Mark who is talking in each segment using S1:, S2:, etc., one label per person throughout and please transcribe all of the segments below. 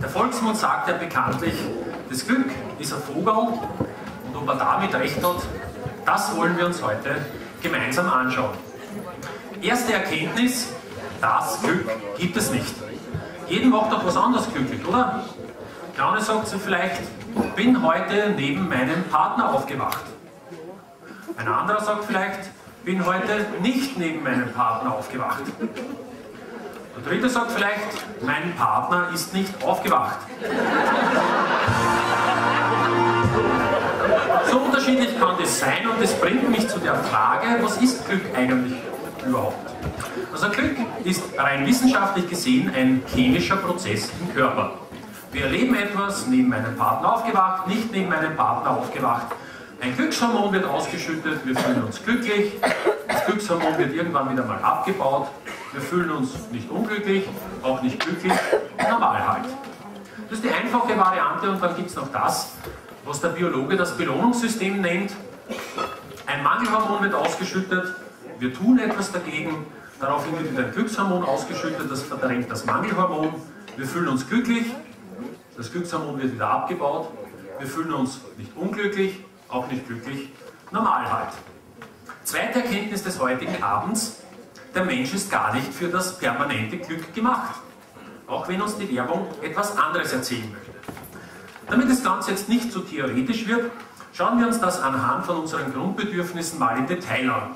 S1: Der Volksmund sagt ja bekanntlich, das Glück ist ein Vogel und ob er damit recht hat, das wollen wir uns heute gemeinsam anschauen. Erste Erkenntnis, das Glück gibt es nicht. Jeden macht doch was anderes glücklich, oder? Der eine sagt sich vielleicht, bin heute neben meinem Partner aufgewacht. Ein anderer sagt vielleicht, bin heute nicht neben meinem Partner aufgewacht. Der dritte sagt vielleicht, mein Partner ist nicht aufgewacht. So unterschiedlich kann das sein und das bringt mich zu der Frage, was ist Glück eigentlich überhaupt? Also Glück ist rein wissenschaftlich gesehen ein chemischer Prozess im Körper. Wir erleben etwas, neben meinem Partner aufgewacht, nicht neben meinem Partner aufgewacht. Ein Glückshormon wird ausgeschüttet, wir fühlen uns glücklich. Das Glückshormon wird irgendwann wieder mal abgebaut. Wir fühlen uns nicht unglücklich, auch nicht glücklich, normal halt. Das ist die einfache Variante und dann gibt es noch das, was der Biologe das Belohnungssystem nennt. Ein Mangelhormon wird ausgeschüttet, wir tun etwas dagegen, daraufhin wird wieder ein Glückshormon ausgeschüttet, das verdrängt das Mangelhormon. Wir fühlen uns glücklich, das Glückshormon wird wieder abgebaut. Wir fühlen uns nicht unglücklich, auch nicht glücklich, normal halt. Zweite Erkenntnis des heutigen Abends, der Mensch ist gar nicht für das permanente Glück gemacht. Auch wenn uns die Werbung etwas anderes erzählen möchte. Damit das Ganze jetzt nicht so theoretisch wird, schauen wir uns das anhand von unseren Grundbedürfnissen mal im Detail an.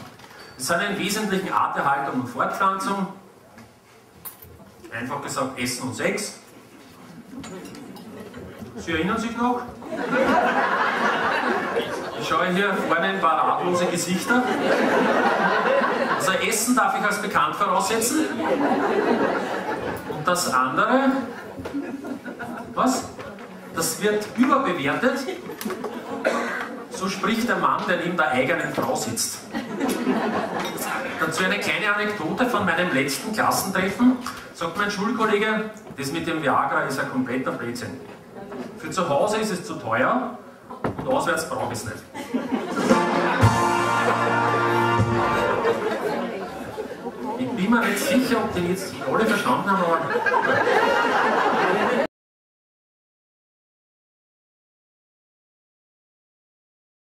S1: Es sind im Wesentlichen Arterhaltung und Fortpflanzung, einfach gesagt Essen und Sex. Sie erinnern sich noch? Ich schaue hier vorne ein paar ratlose Gesichter. Also Essen darf ich als bekannt voraussetzen. Und das andere, was? Das wird überbewertet. So spricht der Mann, der neben der eigenen Frau sitzt. Dazu eine kleine Anekdote von meinem letzten Klassentreffen. Sagt mein Schulkollege, das mit dem Viagra ist ein kompletter Blödsinn. Für zu Hause ist es zu teuer und auswärts brauche ich es nicht. Ich bin mir nicht sicher, ob die jetzt alle verstanden haben, aber